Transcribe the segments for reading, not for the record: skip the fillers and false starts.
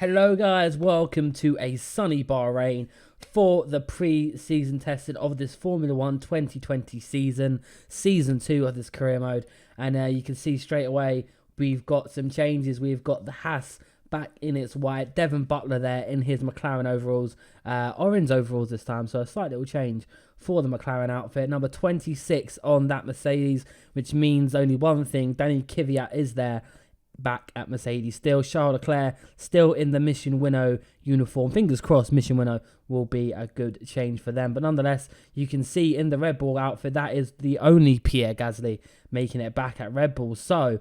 Hello guys, welcome to a sunny Bahrain for the pre-season testing of this Formula 1 2020 season 2 of this career mode. And you can see straight away we've got some changes. We've got the Haas back in its white, Devon Butler there in his McLaren overalls, orange overalls this time, so a slight little change for the McLaren outfit. Number 26 on that Mercedes, which means only one thing: Danny Kvyat is there back at Mercedes still. Charles Leclerc still in the Mission Winnow uniform. Fingers crossed Mission Winnow will be a good change for them. But nonetheless, you can see in the Red Bull outfit, that is the only Pierre Gasly making it back at Red Bull. So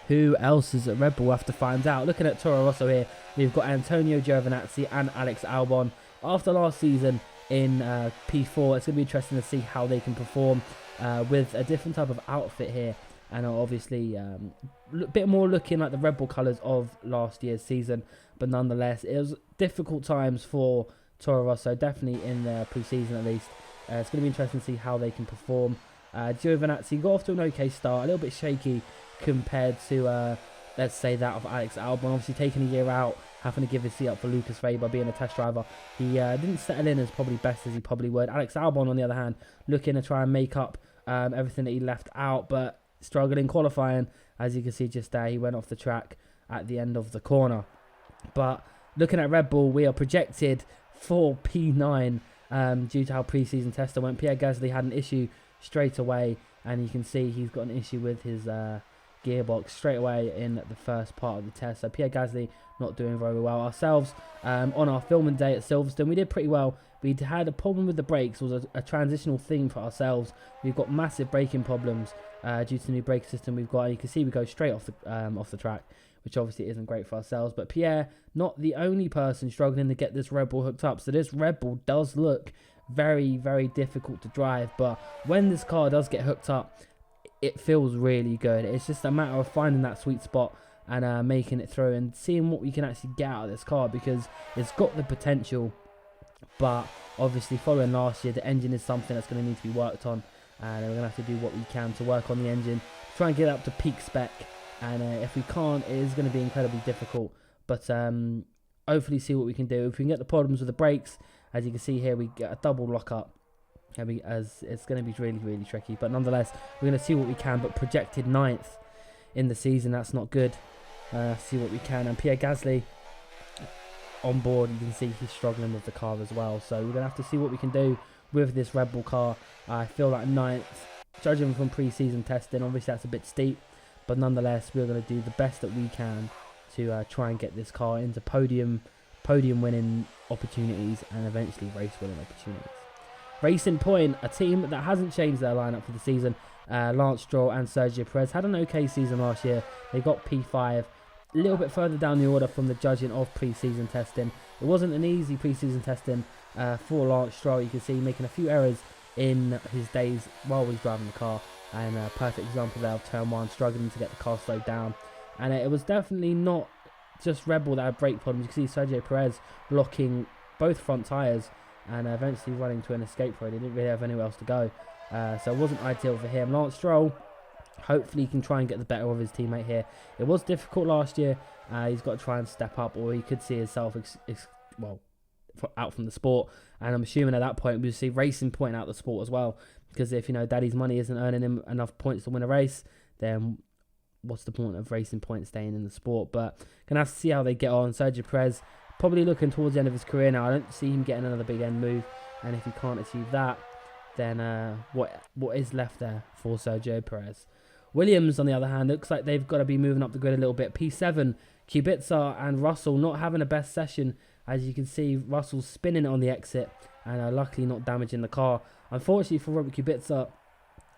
who else is at Red Bull? We'll have to find out. Looking at Toro Rosso here, we've got Antonio Giovinazzi and Alex Albon. After last season in P4, it's going to be interesting to see how they can perform with a different type of outfit here. And obviously a bit more looking like the Red Bull colours of last year's season. But nonetheless, it was difficult times for Toro Rosso, definitely in the pre-season at least. It's going to be interesting to see how they can perform. Giovinazzi got off to an okay start, a little bit shaky compared to, let's say, that of Alex Albon. Obviously taking a year out, having to give his seat up for Lucas Weber being a test driver. He didn't settle in as probably best as he probably would. Alex Albon, on the other hand, looking to try and make up everything that he left out, but struggling qualifying. As you can see just there, he went off the track at the end of the corner. But looking at Red Bull, we are projected for P9 due to how pre-season tester went. Pierre Gasly had an issue straight away, and you can see he's got an issue with his gearbox straight away in the first part of the test. So Pierre Gasly not doing very well. Ourselves, on our filming day at Silverstone, we did pretty well. We had a problem with the brakes. It was a transitional theme for ourselves. We've got massive braking problems due to the new brake system we've got. You can see we go straight off the track, which obviously isn't great for ourselves. But Pierre, not the only person struggling to get this Red Bull hooked up. So this Red Bull does look very, very difficult to drive. But when this car does get hooked up, it feels really good. It's just a matter of finding that sweet spot and making it through and seeing what we can actually get out of this car, because it's got the potential. But obviously following last year, the engine is something that's going to need to be worked on, and we're going to have to do what we can to work on the engine, try and get it up to peak spec. And if we can't, it is going to be incredibly difficult. But hopefully see what we can do. If we can get the problems with the brakes, as you can see here, we get a double lock up. As it's going to be really, really tricky. But nonetheless, we're going to see what we can. But projected 9th in the season, that's not good. See what we can. And Pierre Gasly on board, you can see he's struggling with the car as well. So we're going to have to see what we can do with this Red Bull car. I feel like 9th, judging from pre-season testing, obviously that's a bit steep. But nonetheless, we're going to do the best that we can to try and get this car into podium winning opportunities and eventually race winning opportunities. Racing Point, a team that hasn't changed their lineup for the season. Lance Stroll and Sergio Perez had an okay season last year. They got P5. A little bit further down the order from the judging of pre-season testing. It wasn't an easy pre-season testing for Lance Stroll. You can see making a few errors in his days while he's driving the car. And a perfect example there of turn 1, struggling to get the car slowed down. And it was definitely not just Red Bull that had brake problems. You can see Sergio Perez locking both front tyres and eventually running to an escape road. He didn't really have anywhere else to go. So it wasn't ideal for him. Lance Stroll, hopefully he can try and get the better of his teammate here. It was difficult last year. He's got to try and step up, or he could see himself out from the sport. And I'm assuming at that point we'll see Racing Point out the sport as well. Because if, Daddy's money isn't earning him enough points to win a race, then what's the point of Racing Point staying in the sport? But gonna have to see how they get on. Sergio Perez probably looking towards the end of his career now. I don't see him getting another big end move. And if he can't achieve that, then what is left there for Sergio Perez? Williams, on the other hand, looks like they've got to be moving up the grid a little bit. P7, Kubica and Russell not having a best session. As you can see, Russell's spinning it on the exit and luckily not damaging the car. Unfortunately for Robert Kubica,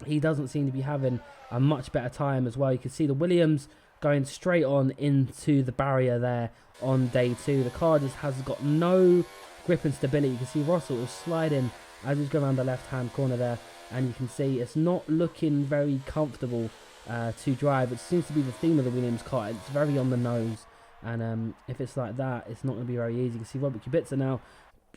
he doesn't seem to be having a much better time as well. You can see the Williams going straight on into the barrier there on day 2. The car just has got no grip and stability. You can see Russell is sliding as he's going around the left-hand corner there. And you can see it's not looking very comfortable to drive. It seems to be the theme of the Williams car. It's very on the nose. And if it's like that, it's not going to be very easy. You can see Robert Kubica now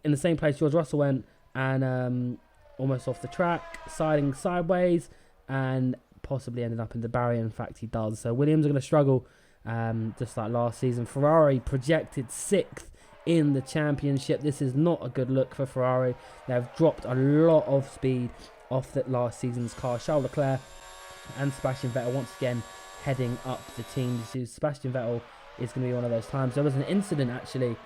in the same place George Russell went. And almost off the track, siding sideways, and possibly ended up in the barrier. In fact, he does. So Williams are going to struggle just like last season. Ferrari projected 6th in the championship. This is not a good look for Ferrari. They've dropped a lot of speed off that last season's car. Charles Leclerc and Sebastian Vettel once again heading up the team. Sebastian Vettel is going to be one of those times. There was an incident actually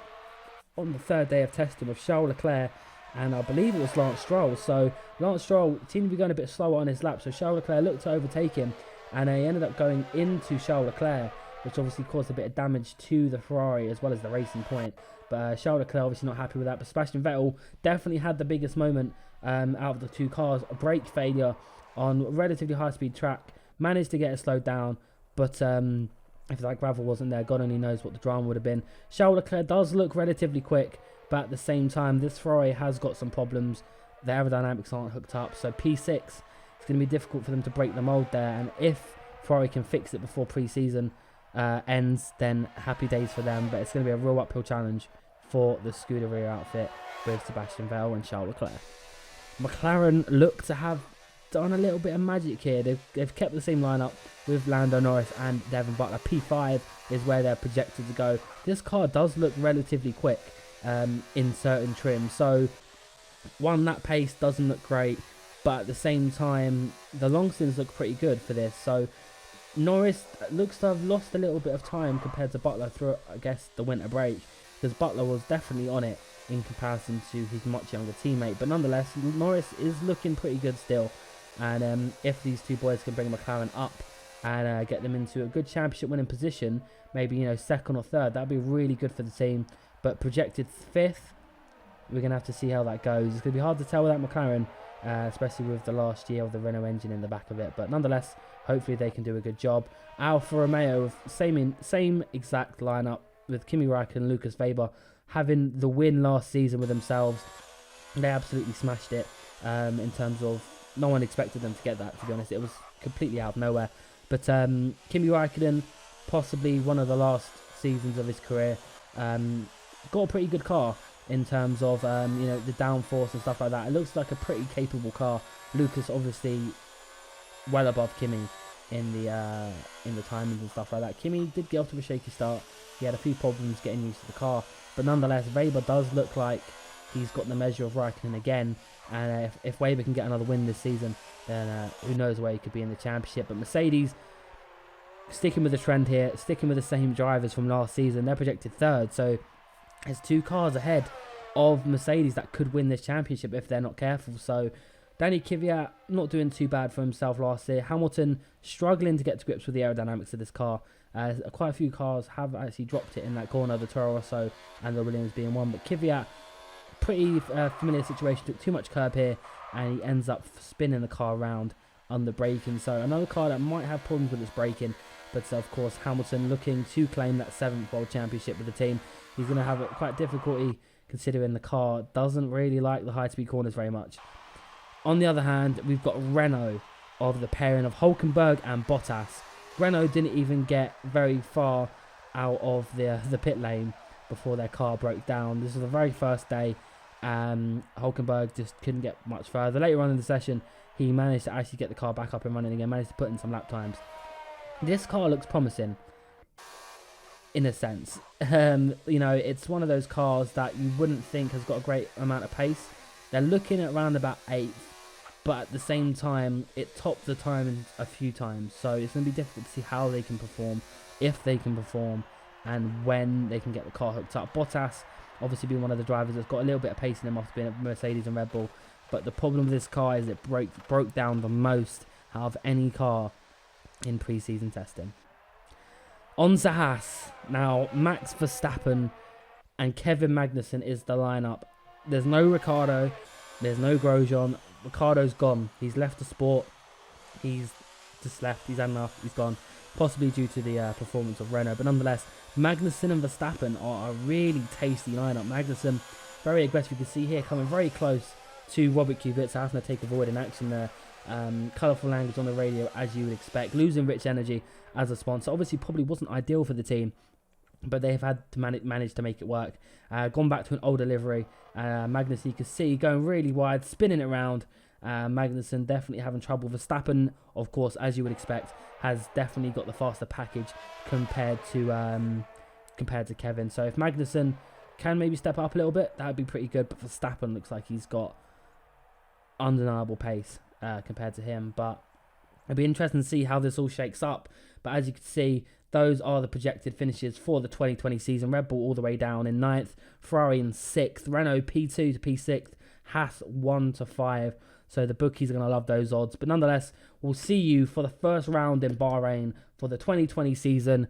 on the 3rd day of testing with Charles Leclerc and I believe it was Lance Stroll. So Lance Stroll seemed to be going a bit slower on his lap, so Charles Leclerc looked to overtake him and he ended up going into Charles Leclerc, which obviously caused a bit of damage to the Ferrari as well as the racing point. But Charles Leclerc obviously not happy with that. But Sebastian Vettel definitely had the biggest moment out of the two cars. A brake failure on a relatively high-speed track. Managed to get it slowed down, but if that gravel wasn't there, God only knows what the drama would have been. Charles Leclerc does look relatively quick, but at the same time, this Ferrari has got some problems. The aerodynamics aren't hooked up, so P6, it's going to be difficult for them to break the mold there. And if Ferrari can fix it before pre-season ends, then happy days for them. But it's going to be a real uphill challenge for the Scuderia outfit with Sebastian Vettel and Charles Leclerc. McLaren look to have done a little bit of magic here. They've kept the same lineup with Lando Norris and Devon Butler. P5 is where they're projected to go. This car does look relatively quick in certain trims. So, one, that pace doesn't look great, but at the same time, the long stins look pretty good for this. So, Norris looks to have lost a little bit of time compared to Butler through, I guess, the winter break, because Butler was definitely on it in comparison to his much younger teammate. But nonetheless, Norris is looking pretty good still. And if these two boys can bring McLaren up and get them into a good championship winning position, maybe, you know, 2nd or 3rd, that'd be really good for the team. But projected 5th, we're going to have to see how that goes. It's going to be hard to tell without McLaren, especially with the last year of the Renault engine in the back of it. But nonetheless, hopefully they can do a good job. Alfa Romeo, same exact lineup with Kimi Räikkönen and Lucas Weber having the win last season with themselves. They absolutely smashed it in terms of no one expected them to get that, to be honest. It was completely out of nowhere. But Kimi Räikkönen, possibly one of the last seasons of his career, got a pretty good car in terms of you know, the downforce and stuff like that. It looks like a pretty capable car. Lucas obviously well above Kimi in the timings and stuff like that. Kimi did get off to a shaky start. He had a few problems getting used to the car, but nonetheless, Weber does look like he's got the measure of Räikkönen again. And if Weber can get another win this season, then who knows where he could be in the championship. But Mercedes, sticking with the trend here, sticking with the same drivers from last season, they're projected 3rd. So there's 2 cars ahead of Mercedes that could win this championship if they're not careful. So Danny Kvyat not doing too bad for himself last year. Hamilton struggling to get to grips with the aerodynamics of this car. Quite a few cars have actually dropped it in that corner, the Toro Rosso and the Williams being one. But Kvyat, pretty familiar situation, took too much curb here and he ends up spinning the car around under braking. So another car that might have problems with its braking, but of course Hamilton looking to claim that 7th World Championship with the team. He's going to have quite difficulty considering the car doesn't really like the high speed corners very much. On the other hand, we've got Renault of the pairing of Hülkenberg and Bottas. Renault didn't even get very far out of the pit lane before their car broke down. This was the very first day. Hülkenberg just couldn't get much further. Later on in the session, he managed to actually get the car back up and running again, managed to put in some lap times. This car looks promising, in a sense. You know, it's one of those cars that you wouldn't think has got a great amount of pace. They're looking at around about 8th, but at the same time, it topped the time a few times. So it's going to be difficult to see how they can perform, if they can perform, and when they can get the car hooked up. Bottas, obviously being one of the drivers that's got a little bit of pace in him after being at Mercedes and Red Bull. But the problem with this car is it broke down the most out of any car in pre-season testing. On to Haas. Now, Max Verstappen and Kevin Magnussen is the lineup. There's no Ricciardo. There's no Grosjean. Ricciardo's gone. He's left the sport. He's just left. He's had enough. He's gone. Possibly due to the performance of Renault. But nonetheless, Magnussen and Verstappen are a really tasty lineup. Magnussen, very aggressive. You can see here, coming very close to Robert Kubica, having to take a void in action there. Colourful language on the radio, as you would expect. Losing Rich Energy as a sponsor. Obviously, probably wasn't ideal for the team, but they've had to manage to make it work. Gone back to an older livery. Magnussen, you can see, going really wide, spinning it around, Magnussen definitely having trouble. Verstappen, of course, as you would expect, has definitely got the faster package compared to Kevin. So if Magnussen can maybe step up a little bit, that would be pretty good. But Verstappen looks like he's got undeniable pace compared to him. But it'll be interesting to see how this all shakes up. But as you can see, those are the projected finishes for the 2020 season. Red Bull all the way down in 9th, Ferrari in 6th, Renault P2 to P6th, Haas 1 to 5. So the bookies are going to love those odds. But nonetheless, we'll see you for the first round in Bahrain for the 2020 season.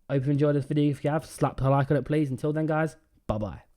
Hope you enjoyed this video. If you have, slap a like on it, please. Until then, guys, bye-bye.